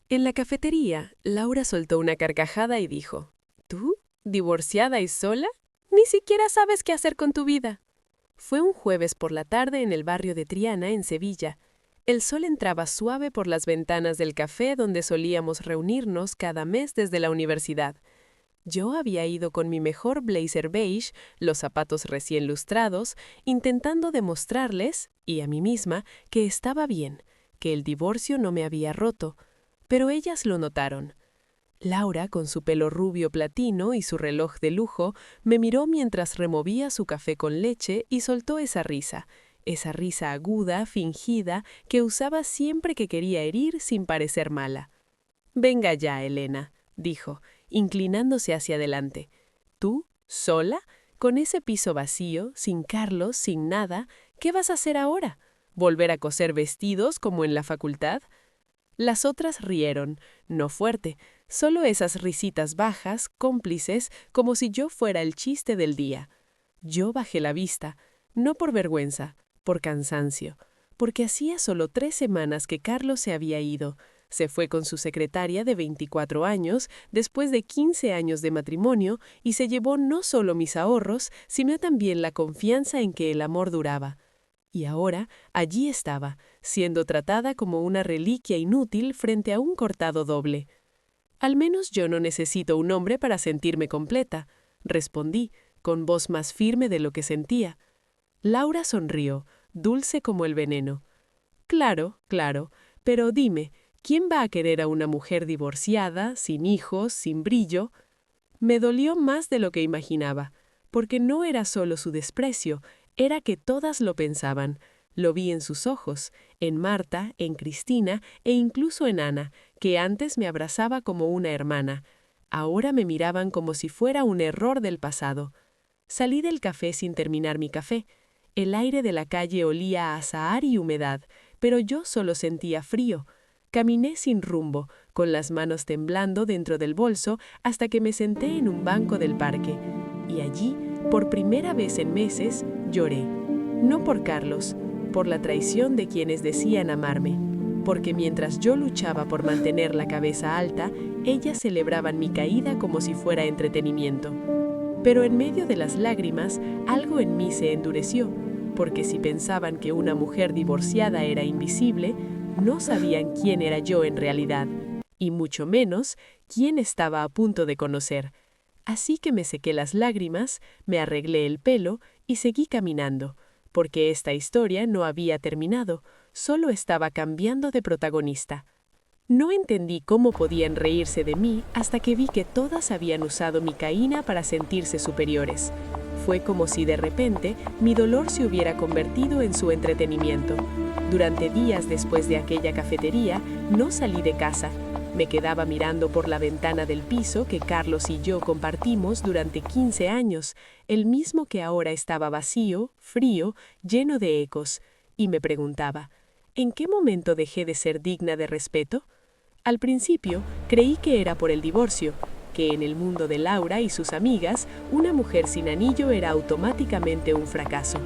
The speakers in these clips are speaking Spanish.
En la cafetería, Laura soltó una carcajada y dijo, ¿Tú? ¿Divorciada y sola? Ni siquiera sabes qué hacer con tu vida. Fue un jueves por la tarde en el barrio de Triana, en Sevilla. El sol entraba suave por las ventanas del café donde solíamos reunirnos cada mes desde la universidad. Yo había ido con mi mejor blazer beige, los zapatos recién lustrados, intentando demostrarles, y a mí misma, que estaba bien, que el divorcio no me había roto. Pero ellas lo notaron. Laura, con su pelo rubio platino y su reloj de lujo, me miró mientras removía su café con leche y soltó esa risa aguda, fingida, que usaba siempre que quería herir sin parecer mala. «Venga ya, Elena», dijo, inclinándose hacia adelante. «¿Tú? ¿Sola? ¿Con ese piso vacío, sin Carlos, sin nada? ¿Qué vas a hacer ahora? ¿Volver a coser vestidos como en la facultad?» Las otras rieron, no fuerte, solo esas risitas bajas, cómplices, como si yo fuera el chiste del día. Yo bajé la vista, no por vergüenza, por cansancio, porque hacía solo 3 semanas que Carlos se había ido. Se fue con su secretaria de 24 años, después de 15 años de matrimonio, y se llevó no solo mis ahorros, sino también la confianza en que el amor duraba. Y ahora, allí estaba, siendo tratada como una reliquia inútil frente a un cortado doble. «Al menos yo no necesito un hombre para sentirme completa», respondí, con voz más firme de lo que sentía. Laura sonrió, dulce como el veneno. «Claro, claro, pero dime, ¿quién va a querer a una mujer divorciada, sin hijos, sin brillo?» Me dolió más de lo que imaginaba, porque no era solo su desprecio, era que todas lo pensaban. Lo vi en sus ojos, en Marta, en Cristina e incluso en Ana, que antes me abrazaba como una hermana. Ahora me miraban como si fuera un error del pasado. Salí del café sin terminar mi café. El aire de la calle olía a azahar y humedad, pero yo solo sentía frío. Caminé sin rumbo, con las manos temblando dentro del bolso, hasta que me senté en un banco del parque. Y allí, por primera vez en meses, lloré. No por Carlos, por la traición de quienes decían amarme. Porque mientras yo luchaba por mantener la cabeza alta, ellas celebraban mi caída como si fuera entretenimiento. Pero en medio de las lágrimas, algo en mí se endureció, porque si pensaban que una mujer divorciada era invisible, no sabían quién era yo en realidad, y mucho menos quién estaba a punto de conocer. Así que me sequé las lágrimas, me arreglé el pelo y seguí caminando, porque esta historia no había terminado, solo estaba cambiando de protagonista. No entendí cómo podían reírse de mí hasta que vi que todas habían usado mi caína para sentirse superiores. Fue como si de repente mi dolor se hubiera convertido en su entretenimiento. Durante días después de aquella cafetería, no salí de casa. Me quedaba mirando por la ventana del piso que Carlos y yo compartimos durante 15 años, el mismo que ahora estaba vacío, frío, lleno de ecos, y me preguntaba, ¿en qué momento dejé de ser digna de respeto? Al principio, creí que era por el divorcio, que en el mundo de Laura y sus amigas, una mujer sin anillo era automáticamente un fracaso.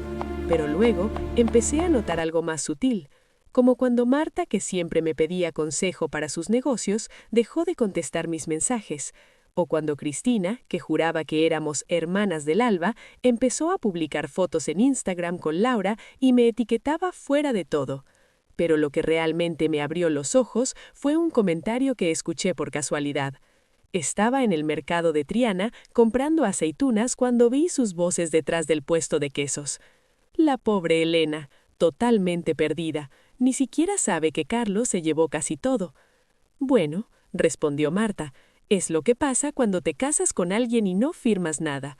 Pero luego empecé a notar algo más sutil, como cuando Marta, que siempre me pedía consejo para sus negocios, dejó de contestar mis mensajes, o cuando Cristina, que juraba que éramos hermanas del alba, empezó a publicar fotos en Instagram con Laura y me etiquetaba fuera de todo. Pero lo que realmente me abrió los ojos fue un comentario que escuché por casualidad. Estaba en el mercado de Triana comprando aceitunas cuando vi sus voces detrás del puesto de quesos. La pobre Elena, totalmente perdida, ni siquiera sabe que Carlos se llevó casi todo. «Bueno», respondió Marta, «es lo que pasa cuando te casas con alguien y no firmas nada».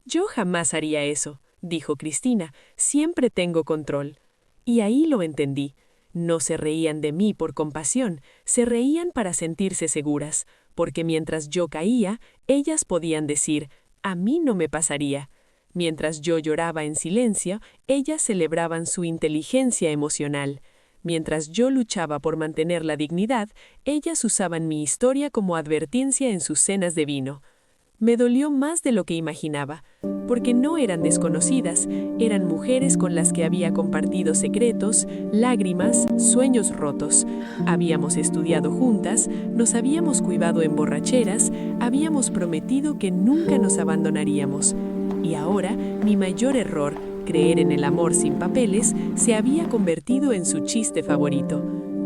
«Yo jamás haría eso», dijo Cristina, «siempre tengo control». Y ahí lo entendí. No se reían de mí por compasión, se reían para sentirse seguras, porque mientras yo caía, ellas podían decir, «a mí no me pasaría». Mientras yo lloraba en silencio, ellas celebraban su inteligencia emocional. Mientras yo luchaba por mantener la dignidad, ellas usaban mi historia como advertencia en sus cenas de vino. Me dolió más de lo que imaginaba, porque no eran desconocidas, eran mujeres con las que había compartido secretos, lágrimas, sueños rotos. Habíamos estudiado juntas, nos habíamos cuidado en borracheras, habíamos prometido que nunca nos abandonaríamos. Y ahora, mi mayor error, creer en el amor sin papeles, se había convertido en su chiste favorito.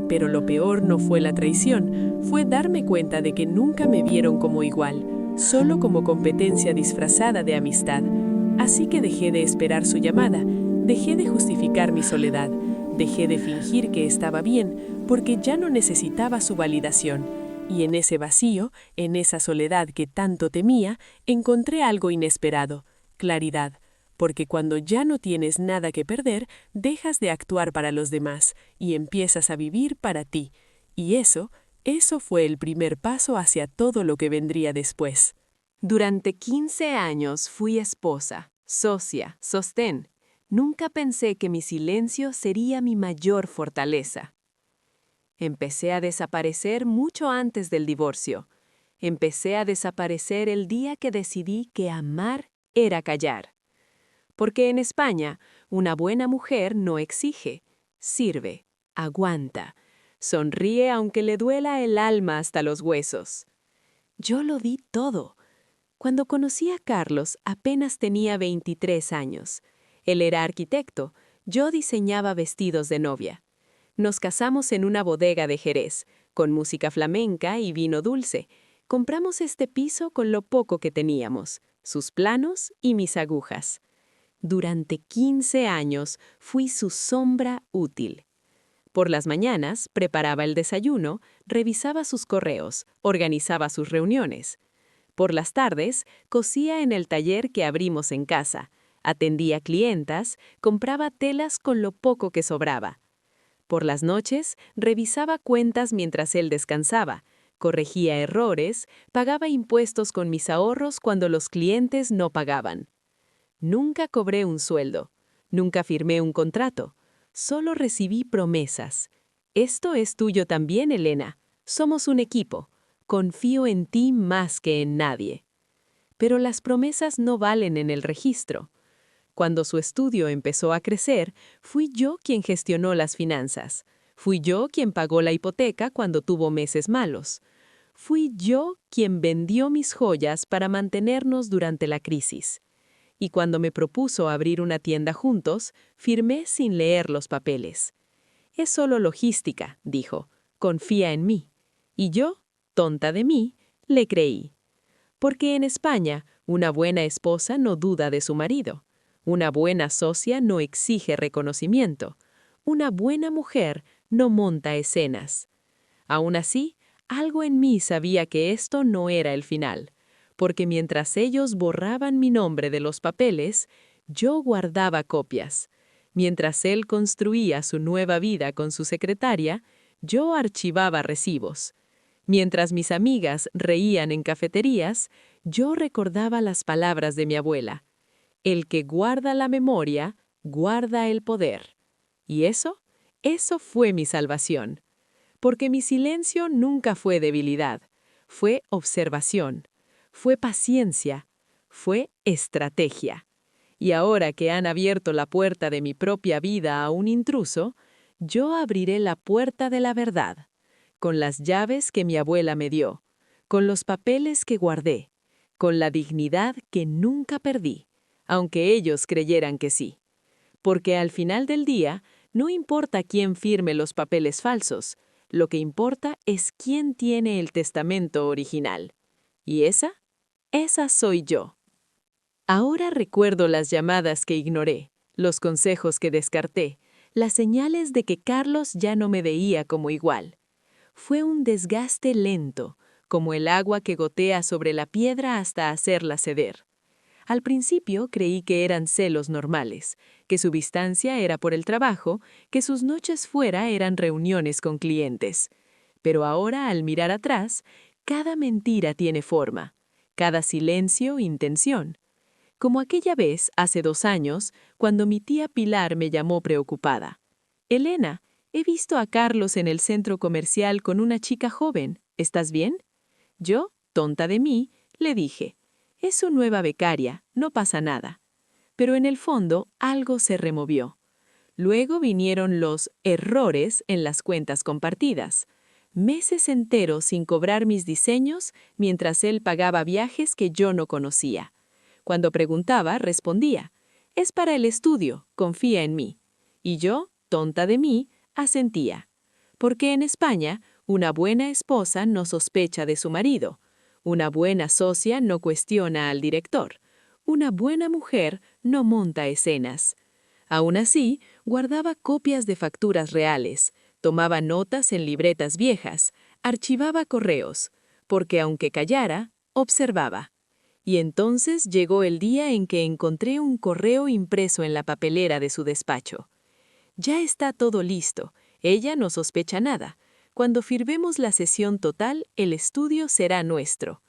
Pero lo peor no fue la traición, fue darme cuenta de que nunca me vieron como igual, solo como competencia disfrazada de amistad. Así que dejé de esperar su llamada, dejé de justificar mi soledad, dejé de fingir que estaba bien, porque ya no necesitaba su validación. Y en ese vacío, en esa soledad que tanto temía, encontré algo inesperado: claridad. Porque cuando ya no tienes nada que perder, dejas de actuar para los demás y empiezas a vivir para ti. Y eso fue el primer paso hacia todo lo que vendría después. Durante 15 años fui esposa, socia, sostén. Nunca pensé que mi silencio sería mi mayor fortaleza. Empecé a desaparecer mucho antes del divorcio. Empecé a desaparecer el día que decidí que amar era callar. Porque en España, una buena mujer no exige, sirve, aguanta, sonríe aunque le duela el alma hasta los huesos. Yo lo di todo. Cuando conocí a Carlos apenas tenía 23 años. Él era arquitecto, yo diseñaba vestidos de novia. Nos casamos en una bodega de Jerez, con música flamenca y vino dulce. Compramos este piso con lo poco que teníamos, sus planos y mis agujas. Durante 15 años fui su sombra útil. Por las mañanas preparaba el desayuno, revisaba sus correos, organizaba sus reuniones. Por las tardes cosía en el taller que abrimos en casa, atendía clientas, compraba telas con lo poco que sobraba. Por las noches revisaba cuentas mientras él descansaba, corregía errores, pagaba impuestos con mis ahorros cuando los clientes no pagaban. Nunca cobré un sueldo, nunca firmé un contrato, solo recibí promesas. Esto es tuyo también, Elena. Somos un equipo. Confío en ti más que en nadie. Pero las promesas no valen en el registro. Cuando su estudio empezó a crecer, fui yo quien gestionó las finanzas. Fui yo quien pagó la hipoteca cuando tuvo meses malos. Fui yo quien vendió mis joyas para mantenernos durante la crisis. Y cuando me propuso abrir una tienda juntos, firmé sin leer los papeles. Es solo logística, dijo. Confía en mí. Y yo, tonta de mí, le creí. Porque en España, una buena esposa no duda de su marido. Una buena socia no exige reconocimiento. Una buena mujer no monta escenas. Aún así, algo en mí sabía que esto no era el final. Porque mientras ellos borraban mi nombre de los papeles, yo guardaba copias. Mientras él construía su nueva vida con su secretaria, yo archivaba recibos. Mientras mis amigas reían en cafeterías, yo recordaba las palabras de mi abuela. El que guarda la memoria, guarda el poder. Y eso fue mi salvación. Porque mi silencio nunca fue debilidad, fue observación. Fue paciencia, fue estrategia. Y ahora que han abierto la puerta de mi propia vida a un intruso, yo abriré la puerta de la verdad, con las llaves que mi abuela me dio, con los papeles que guardé, con la dignidad que nunca perdí, aunque ellos creyeran que sí. Porque al final del día, no importa quién firme los papeles falsos, lo que importa es quién tiene el testamento original. ¿Y esa soy yo. Ahora recuerdo las llamadas que ignoré, los consejos que descarté, las señales de que Carlos ya no me veía como igual. Fue un desgaste lento, como el agua que gotea sobre la piedra hasta hacerla ceder. Al principio creí que eran celos normales, que su distancia era por el trabajo, que sus noches fuera eran reuniones con clientes. Pero ahora, al mirar atrás, cada mentira tiene forma. Cada silencio, intención. Como aquella vez, hace 2 años, cuando mi tía Pilar me llamó preocupada. Elena, he visto a Carlos en el centro comercial con una chica joven. ¿Estás bien? Yo, tonta de mí, le dije. Es su nueva becaria, no pasa nada. Pero en el fondo algo se removió. Luego vinieron los errores en las cuentas compartidas. Meses enteros sin cobrar mis diseños mientras él pagaba viajes que yo no conocía. Cuando preguntaba, respondía, «Es para el estudio, confía en mí». Y yo, tonta de mí, asentía. Porque en España, una buena esposa no sospecha de su marido. Una buena socia no cuestiona al director. Una buena mujer no monta escenas. Aún así, guardaba copias de facturas reales, tomaba notas en libretas viejas, archivaba correos, porque aunque callara, observaba. Y entonces llegó el día en que encontré un correo impreso en la papelera de su despacho. «Ya está todo listo, ella no sospecha nada. Cuando firmemos la cesión total, el estudio será nuestro».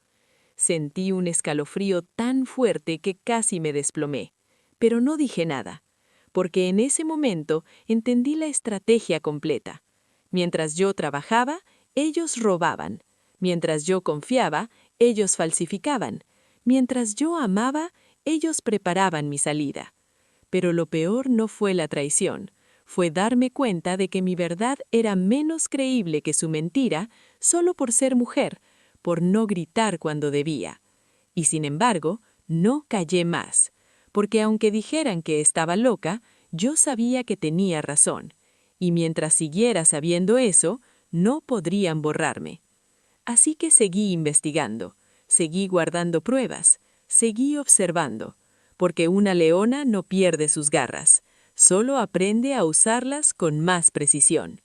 Sentí un escalofrío tan fuerte que casi me desplomé, pero no dije nada, porque en ese momento entendí la estrategia completa. Mientras yo trabajaba, ellos robaban. Mientras yo confiaba, ellos falsificaban. Mientras yo amaba, ellos preparaban mi salida. Pero lo peor no fue la traición, fue darme cuenta de que mi verdad era menos creíble que su mentira solo por ser mujer, por no gritar cuando debía. Y sin embargo, no callé más, porque aunque dijeran que estaba loca, yo sabía que tenía razón, y mientras siguiera sabiendo eso, no podrían borrarme. Así que seguí investigando, seguí guardando pruebas, seguí observando, porque una leona no pierde sus garras, solo aprende a usarlas con más precisión.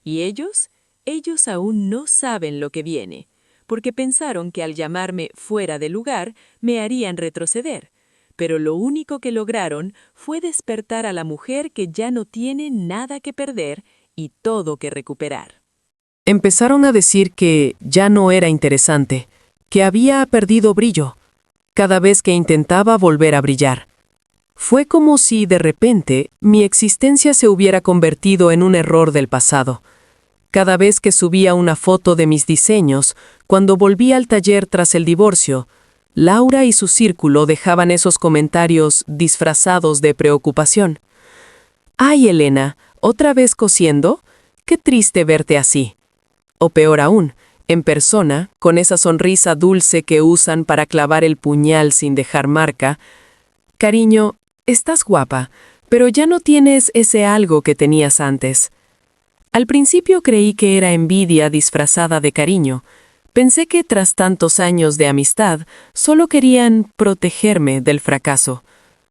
¿Y ellos? Ellos aún no saben lo que viene, porque pensaron que al llamarme fuera de lugar me harían retroceder, pero lo único que lograron fue despertar a la mujer que ya no tiene nada que perder y todo que recuperar. Empezaron a decir que ya no era interesante, que había perdido brillo, cada vez que intentaba volver a brillar. Fue como si, de repente, mi existencia se hubiera convertido en un error del pasado. Cada vez que subía una foto de mis diseños, cuando volví al taller tras el divorcio, Laura y su círculo dejaban esos comentarios disfrazados de preocupación. «Ay, Elena, ¿otra vez cosiendo? Qué triste verte así». O peor aún, en persona, con esa sonrisa dulce que usan para clavar el puñal sin dejar marca. «Cariño, estás guapa, pero ya no tienes ese algo que tenías antes». Al principio creí que era envidia disfrazada de cariño. Pensé que tras tantos años de amistad, solo querían protegerme del fracaso.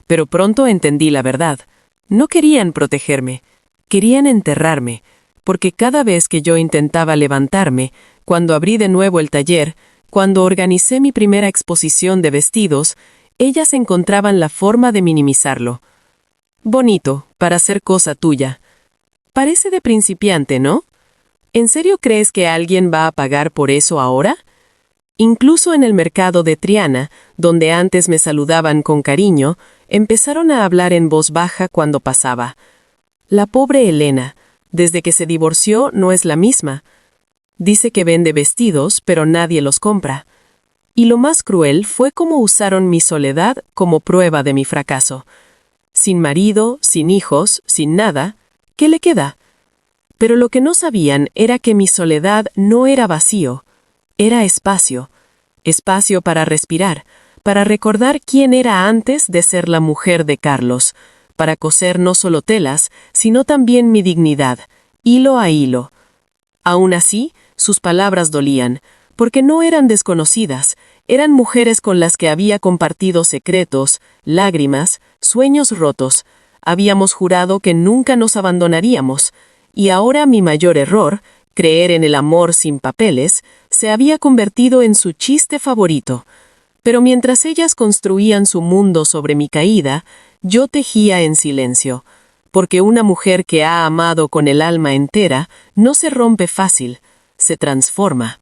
Pero pronto entendí la verdad. No querían protegerme, querían enterrarme, porque cada vez que yo intentaba levantarme, cuando abrí de nuevo el taller, cuando organicé mi primera exposición de vestidos, ellas encontraban la forma de minimizarlo. «Bonito, para ser cosa tuya». Parece de principiante, ¿no? ¿En serio crees que alguien va a pagar por eso ahora? Incluso en el mercado de Triana, donde antes me saludaban con cariño, empezaron a hablar en voz baja cuando pasaba. La pobre Elena, desde que se divorció, no es la misma. Dice que vende vestidos, pero nadie los compra. Y lo más cruel fue cómo usaron mi soledad como prueba de mi fracaso. Sin marido, sin hijos, sin nada, ¿qué le queda? Pero lo que no sabían era que mi soledad no era vacío, era espacio. Espacio para respirar, para recordar quién era antes de ser la mujer de Carlos, para coser no solo telas, sino también mi dignidad, hilo a hilo. Aún así, sus palabras dolían, porque no eran desconocidas, eran mujeres con las que había compartido secretos, lágrimas, sueños rotos. Habíamos jurado que nunca nos abandonaríamos, y ahora mi mayor error, creer en el amor sin papeles, se había convertido en su chiste favorito. Pero mientras ellas construían su mundo sobre mi caída, yo tejía en silencio, porque una mujer que ha amado con el alma entera no se rompe fácil, se transforma.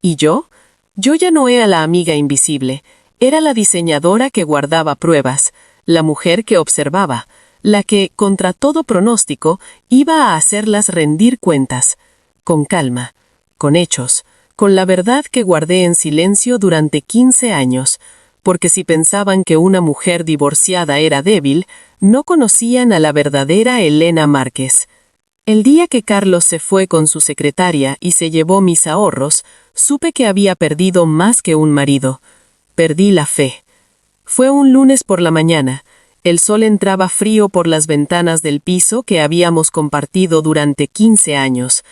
¿Y yo? Yo ya no era la amiga invisible, era la diseñadora que guardaba pruebas, la mujer que observaba, la que, contra todo pronóstico, iba a hacerlas rendir cuentas, con calma, con hechos, con la verdad que guardé en silencio durante 15 años, porque si pensaban que una mujer divorciada era débil, no conocían a la verdadera Elena Márquez. El día que Carlos se fue con su secretaria y se llevó mis ahorros, supe que había perdido más que un marido. Perdí la fe. Fue un lunes por la mañana. El sol entraba frío por las ventanas del piso que habíamos compartido durante 15 años.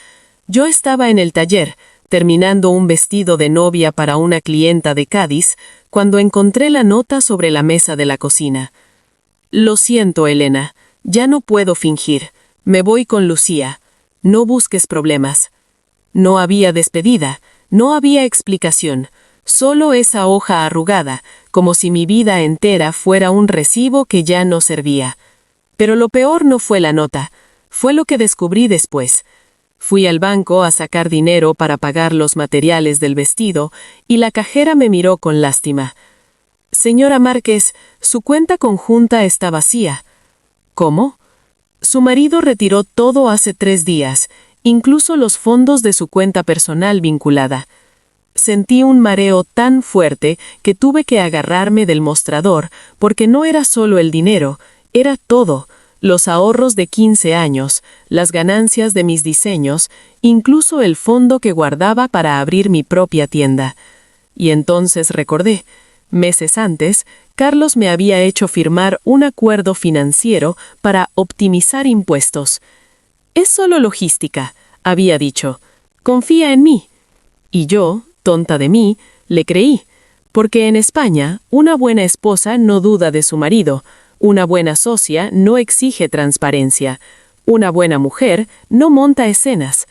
Yo estaba en el taller, terminando un vestido de novia para una clienta de Cádiz, cuando encontré la nota sobre la mesa de la cocina. Lo siento, Elena, ya no puedo fingir. Me voy con Lucía. No busques problemas. No había despedida, no había explicación, solo esa hoja arrugada, como si mi vida entera fuera un recibo que ya no servía. Pero lo peor no fue la nota, fue lo que descubrí después. Fui al banco a sacar dinero para pagar los materiales del vestido y la cajera me miró con lástima. Señora Márquez, su cuenta conjunta está vacía. ¿Cómo? Su marido retiró todo hace 3 días, incluso los fondos de su cuenta personal vinculada. Sentí un mareo tan fuerte que tuve que agarrarme del mostrador porque no era solo el dinero, era todo. Los ahorros de 15 años, las ganancias de mis diseños, incluso el fondo que guardaba para abrir mi propia tienda. Y entonces recordé, meses antes, Carlos me había hecho firmar un acuerdo financiero para optimizar impuestos. Es solo logística, había dicho. Confía en mí. Y yo, tonta de mí, le creí, porque en España, una buena esposa no duda de su marido. Una buena socia no exige transparencia. Una buena mujer no monta escenas.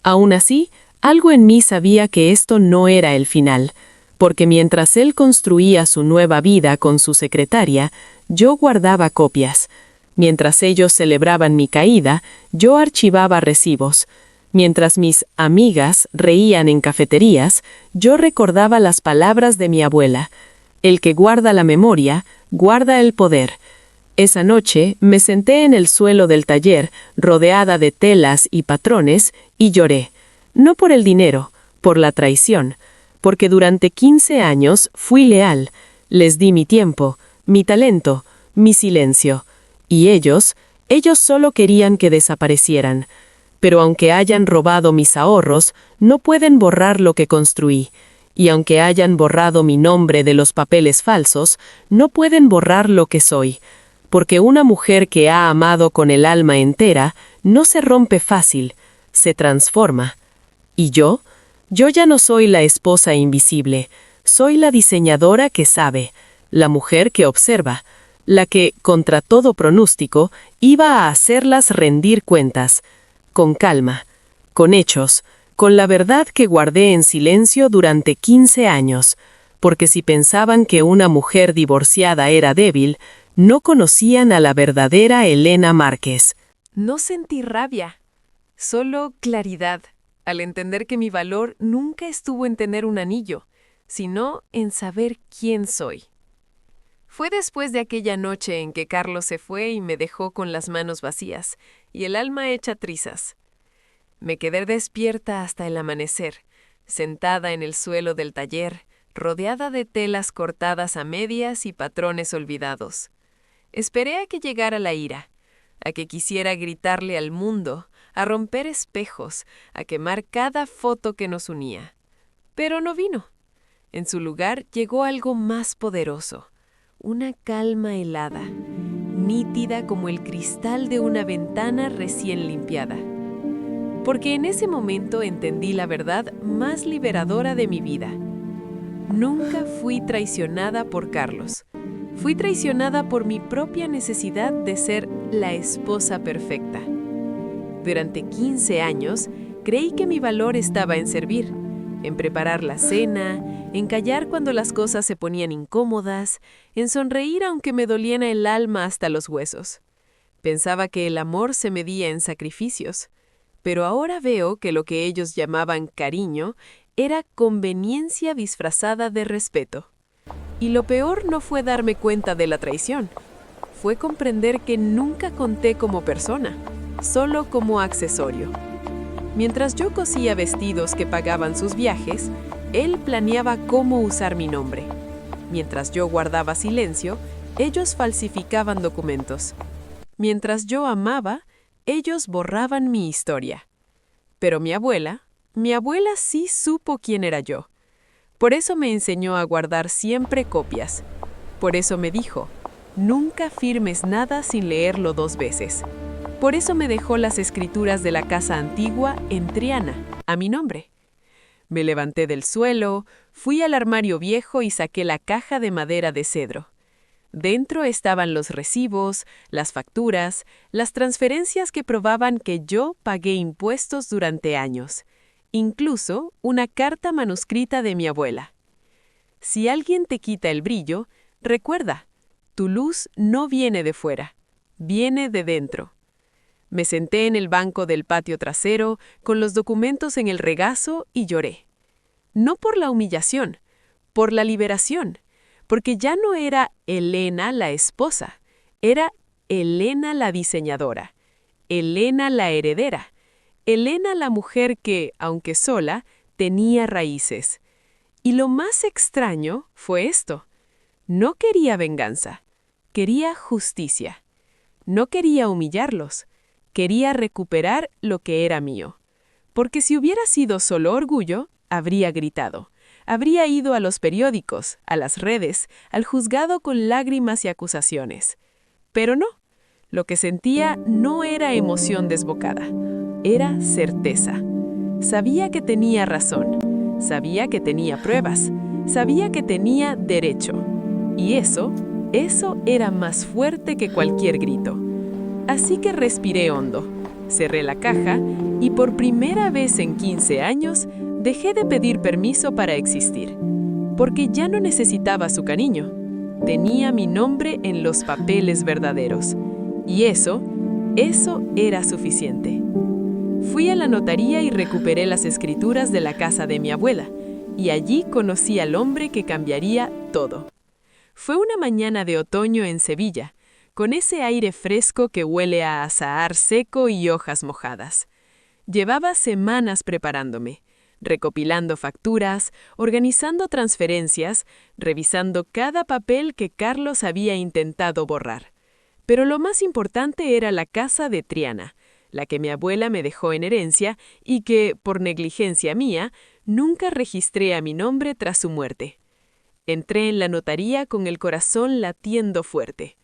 Aún así, algo en mí sabía que esto no era el final, porque mientras él construía su nueva vida con su secretaria, yo guardaba copias. Mientras ellos celebraban mi caída, yo archivaba recibos. Mientras mis amigas reían en cafeterías, yo recordaba las palabras de mi abuela. El que guarda la memoria, guarda el poder. Esa noche me senté en el suelo del taller, rodeada de telas y patrones, y lloré. No por el dinero, por la traición. Porque durante 15 años fui leal. Les di mi tiempo, mi talento, mi silencio. Y ellos solo querían que desaparecieran. Pero aunque hayan robado mis ahorros, no pueden borrar lo que construí. Y aunque hayan borrado mi nombre de los papeles falsos, no pueden borrar lo que soy. Porque una mujer que ha amado con el alma entera no se rompe fácil, se transforma. ¿Y yo? Yo ya no soy la esposa invisible, soy la diseñadora que sabe, la mujer que observa, la que, contra todo pronóstico, iba a hacerlas rendir cuentas, con calma, con hechos, con la verdad que guardé en silencio durante 15 años, porque si pensaban que una mujer divorciada era débil, no conocían a la verdadera Elena Márquez. No sentí rabia, solo claridad, al entender que mi valor nunca estuvo en tener un anillo, sino en saber quién soy. Fue después de aquella noche en que Carlos se fue y me dejó con las manos vacías y el alma hecha trizas. Me quedé despierta hasta el amanecer, sentada en el suelo del taller, rodeada de telas cortadas a medias y patrones olvidados. Esperé a que llegara la ira, a que quisiera gritarle al mundo, a romper espejos, a quemar cada foto que nos unía. Pero no vino. En su lugar llegó algo más poderoso, una calma helada, nítida como el cristal de una ventana recién limpiada. Porque en ese momento entendí la verdad más liberadora de mi vida. Nunca fui traicionada por Carlos. Fui traicionada por mi propia necesidad de ser la esposa perfecta. Durante 15 años, creí que mi valor estaba en servir, en preparar la cena, en callar cuando las cosas se ponían incómodas, en sonreír aunque me doliera el alma hasta los huesos. Pensaba que el amor se medía en sacrificios, pero ahora veo que lo que ellos llamaban cariño era conveniencia disfrazada de respeto. Y lo peor no fue darme cuenta de la traición, fue comprender que nunca conté como persona, solo como accesorio. Mientras yo cosía vestidos que pagaban sus viajes, él planeaba cómo usar mi nombre. Mientras yo guardaba silencio, ellos falsificaban documentos. Mientras yo amaba, ellos borraban mi historia. Pero mi abuela sí supo quién era yo. Por eso me enseñó a guardar siempre copias. Por eso me dijo, nunca firmes nada sin leerlo 2 veces. Por eso me dejó las escrituras de la casa antigua en Triana, a mi nombre. Me levanté del suelo, fui al armario viejo y saqué la caja de madera de cedro. Dentro estaban los recibos, las facturas, las transferencias que probaban que yo pagué impuestos durante años. Incluso una carta manuscrita de mi abuela. Si alguien te quita el brillo, recuerda, tu luz no viene de fuera, viene de dentro. Me senté en el banco del patio trasero, con los documentos en el regazo y lloré. No por la humillación, por la liberación, porque ya no era Elena la esposa, era Elena la diseñadora, Elena la heredera, Elena la mujer que, aunque sola, tenía raíces. Y lo más extraño fue esto. No quería venganza, quería justicia. No quería humillarlos, quería recuperar lo que era mío. Porque si hubiera sido solo orgullo, habría gritado. Habría ido a los periódicos, a las redes, al juzgado con lágrimas y acusaciones. Pero no, lo que sentía no era emoción desbocada, era certeza. Sabía que tenía razón, sabía que tenía pruebas, sabía que tenía derecho. Y eso era más fuerte que cualquier grito. Así que respiré hondo, cerré la caja y por primera vez en 15 años dejé de pedir permiso para existir. Porque ya no necesitaba su cariño. Tenía mi nombre en los papeles verdaderos. Y eso era suficiente. Fui a la notaría y recuperé las escrituras de la casa de mi abuela. Y allí conocí al hombre que cambiaría todo. Fue una mañana de otoño en Sevilla, con ese aire fresco que huele a azahar seco y hojas mojadas. Llevaba semanas preparándome, recopilando facturas, organizando transferencias, revisando cada papel que Carlos había intentado borrar. Pero lo más importante era la casa de Triana, la que mi abuela me dejó en herencia y que, por negligencia mía, nunca registré a mi nombre tras su muerte. Entré en la notaría con el corazón latiendo fuerte.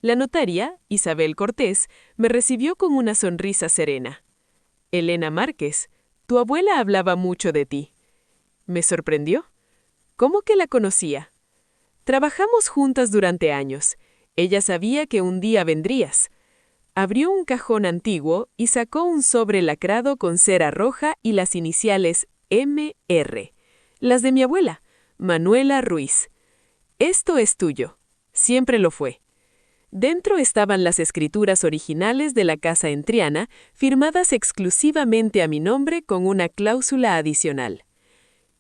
La notaria, Isabel Cortés, me recibió con una sonrisa serena. «Elena Márquez, tu abuela hablaba mucho de ti». Me sorprendió. ¿Cómo que la conocía? Trabajamos juntas durante años. Ella sabía que un día vendrías. Abrió un cajón antiguo y sacó un sobre lacrado con cera roja y las iniciales M.R., las de mi abuela, Manuela Ruiz. Esto es tuyo. Siempre lo fue. Dentro estaban las escrituras originales de la casa en Triana, firmadas exclusivamente a mi nombre con una cláusula adicional.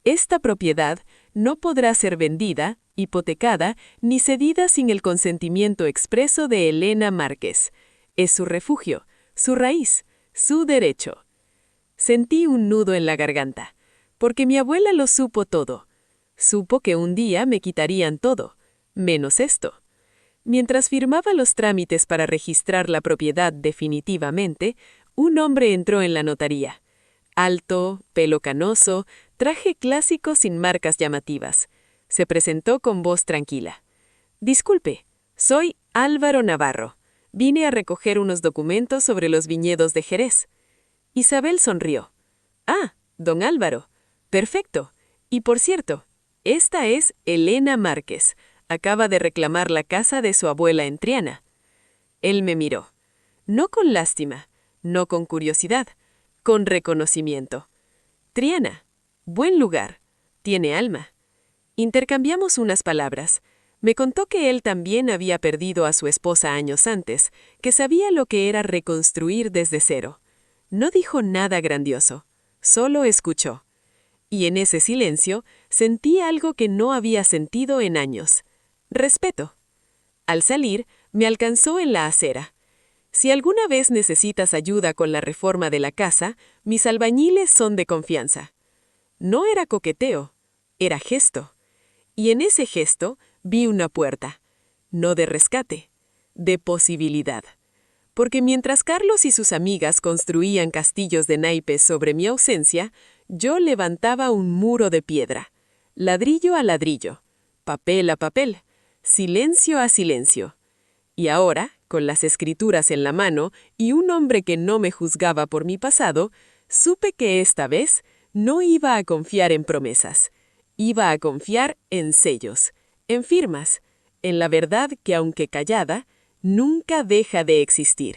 Esta propiedad no podrá ser vendida, hipotecada, ni cedida sin el consentimiento expreso de Elena Márquez. Es su refugio, su raíz, su derecho. Sentí un nudo en la garganta, porque mi abuela lo supo todo. Supo que un día me quitarían todo, menos esto. Mientras firmaba los trámites para registrar la propiedad definitivamente, un hombre entró en la notaría. Alto, pelo canoso, traje clásico sin marcas llamativas. Se presentó con voz tranquila. «Disculpe, soy Álvaro Navarro. Vine a recoger unos documentos sobre los viñedos de Jerez». Isabel sonrió. «Ah, don Álvaro. Perfecto. Y por cierto, esta es Elena Márquez. Acaba de reclamar la casa de su abuela en Triana». Él me miró. No con lástima, no con curiosidad, con reconocimiento. «Triana. Buen lugar. Tiene alma». Intercambiamos unas palabras. Me contó que él también había perdido a su esposa años antes, que sabía lo que era reconstruir desde cero. No dijo nada grandioso, solo escuchó. Y en ese silencio sentí algo que no había sentido en años. Respeto. Al salir, me alcanzó en la acera. Si alguna vez necesitas ayuda con la reforma de la casa, mis albañiles son de confianza. No era coqueteo, era gesto. Y en ese gesto vi una puerta, no de rescate, de posibilidad. Porque mientras Carlos y sus amigas construían castillos de naipes sobre mi ausencia, yo levantaba un muro de piedra, ladrillo a ladrillo, papel a papel, silencio a silencio. Y ahora, con las escrituras en la mano y un hombre que no me juzgaba por mi pasado, supe que esta vez no iba a confiar en promesas. Iba a confiar en sellos, en firmas, en la verdad que, aunque callada, nunca deja de existir.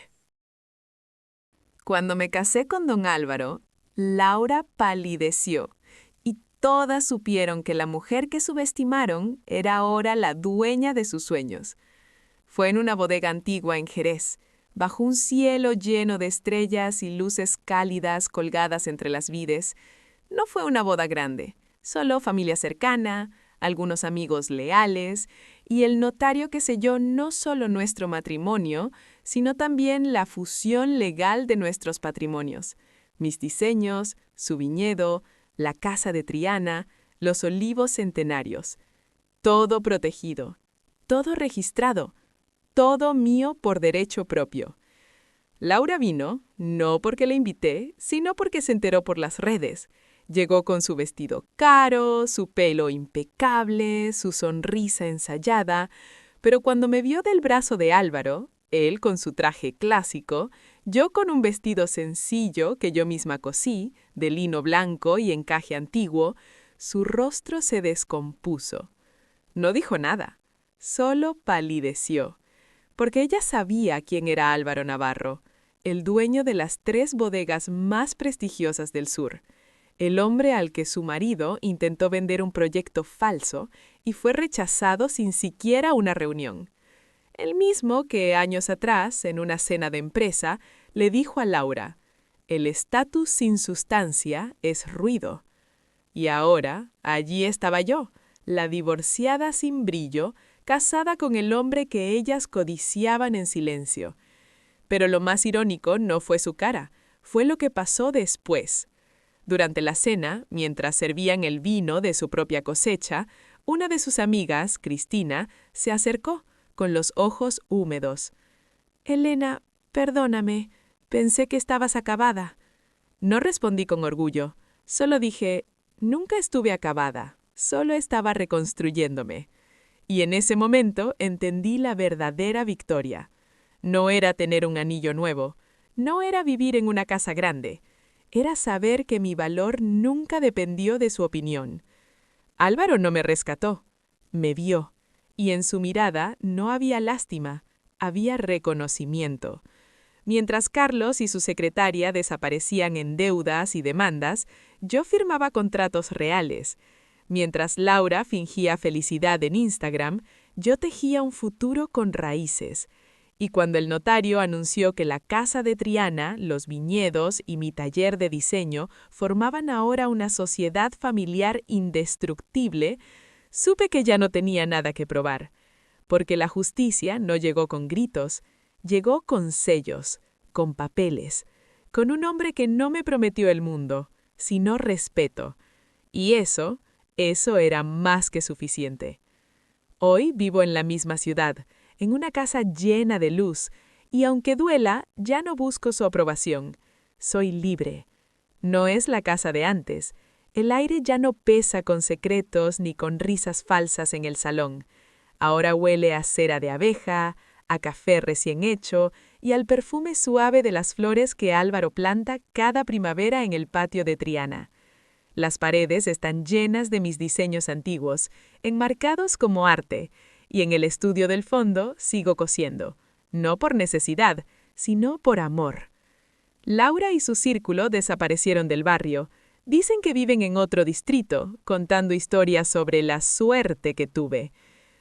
Cuando me casé con don Álvaro, Laura palideció y todas supieron que la mujer que subestimaron era ahora la dueña de sus sueños. Fue en una bodega antigua en Jerez, bajo un cielo lleno de estrellas y luces cálidas colgadas entre las vides. No fue una boda grande, solo familia cercana, algunos amigos leales y el notario que selló no solo nuestro matrimonio, sino también la fusión legal de nuestros patrimonios, mis diseños, su viñedo, la casa de Triana, los olivos centenarios. Todo protegido, todo registrado, todo mío por derecho propio. Laura vino, no porque le invité, sino porque se enteró por las redes. Llegó con su vestido caro, su pelo impecable, su sonrisa ensayada, pero cuando me vio del brazo de Álvaro, él con su traje clásico, yo con un vestido sencillo que yo misma cosí, de lino blanco y encaje antiguo, su rostro se descompuso. No dijo nada, solo palideció, porque ella sabía quién era Álvaro Navarro, el dueño de las 3 bodegas más prestigiosas del sur, el hombre al que su marido intentó vender un proyecto falso y fue rechazado sin siquiera una reunión. El mismo que años atrás, en una cena de empresa, le dijo a Laura, «El estatus sin sustancia es ruido». Y ahora, allí estaba yo, la divorciada sin brillo, casada con el hombre que ellas codiciaban en silencio. Pero lo más irónico no fue su cara, fue lo que pasó después. Durante la cena, mientras servían el vino de su propia cosecha, una de sus amigas, Cristina, se acercó, con los ojos húmedos. «Elena, perdóname, pensé que estabas acabada». No respondí con orgullo, solo dije, «Nunca estuve acabada, solo estaba reconstruyéndome». Y en ese momento entendí la verdadera victoria. No era tener un anillo nuevo, no era vivir en una casa grande, era saber que mi valor nunca dependió de su opinión. Álvaro no me rescató, me vio, y en su mirada no había lástima, había reconocimiento. Mientras Carlos y su secretaria desaparecían en deudas y demandas, yo firmaba contratos reales. Mientras Laura fingía felicidad en Instagram, yo tejía un futuro con raíces. Y cuando el notario anunció que la casa de Triana, los viñedos y mi taller de diseño formaban ahora una sociedad familiar indestructible, supe que ya no tenía nada que probar. Porque la justicia no llegó con gritos, llegó con sellos, con papeles, con un hombre que no me prometió el mundo, sino respeto. Y eso era más que suficiente. Hoy vivo en la misma ciudad, en una casa llena de luz, y aunque duela, ya no busco su aprobación. Soy libre. No es la casa de antes. El aire ya no pesa con secretos ni con risas falsas en el salón. Ahora huele a cera de abeja, a café recién hecho y al perfume suave de las flores que Álvaro planta cada primavera en el patio de Triana. Las paredes están llenas de mis diseños antiguos, enmarcados como arte, y en el estudio del fondo sigo cosiendo, no por necesidad, sino por amor. Laura y su círculo desaparecieron del barrio. Dicen que viven en otro distrito, contando historias sobre la suerte que tuve.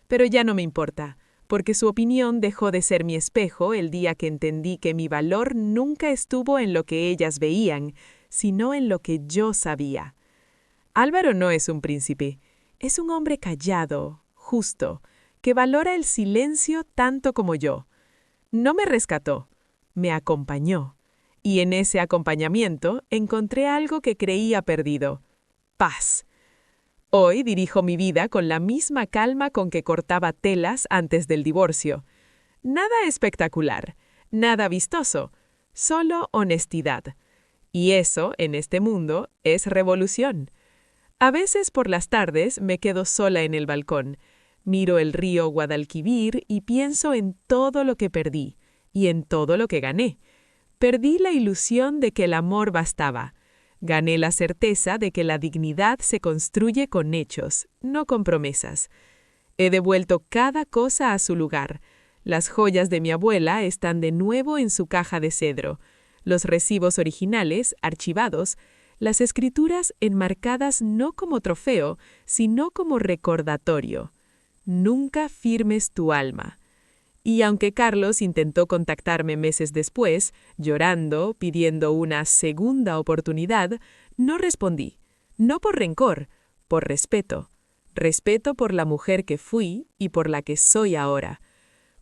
Pero ya no me importa, porque su opinión dejó de ser mi espejo el día que entendí que mi valor nunca estuvo en lo que ellas veían, sino en lo que yo sabía. Álvaro no es un príncipe, es un hombre callado, justo, que valora el silencio tanto como yo. No me rescató, me acompañó, y en ese acompañamiento encontré algo que creía perdido: paz. Hoy dirijo mi vida con la misma calma con que cortaba telas antes del divorcio. Nada espectacular, nada vistoso, solo honestidad. Y eso, en este mundo, es revolución. A veces por las tardes me quedo sola en el balcón, miro el río Guadalquivir y pienso en todo lo que perdí y en todo lo que gané. Perdí la ilusión de que el amor bastaba. Gané la certeza de que la dignidad se construye con hechos, no con promesas. He devuelto cada cosa a su lugar. Las joyas de mi abuela están de nuevo en su caja de cedro. Los recibos originales, archivados, las escrituras enmarcadas no como trofeo, sino como recordatorio. Nunca firmes tu alma. Y aunque Carlos intentó contactarme meses después, llorando, pidiendo una segunda oportunidad, no respondí. No por rencor, por respeto. Respeto por la mujer que fui y por la que soy ahora.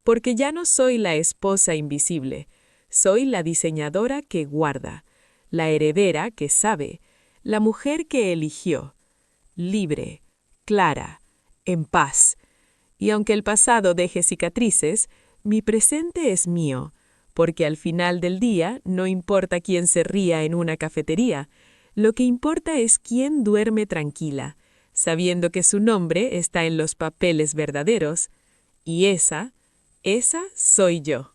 Porque ya no soy la esposa invisible, soy la diseñadora que guarda, la heredera que sabe, la mujer que eligió. Libre, clara, en paz. Y aunque el pasado deje cicatrices, mi presente es mío, porque al final del día no importa quién se ría en una cafetería, lo que importa es quién duerme tranquila, sabiendo que su nombre está en los papeles verdaderos, y esa soy yo.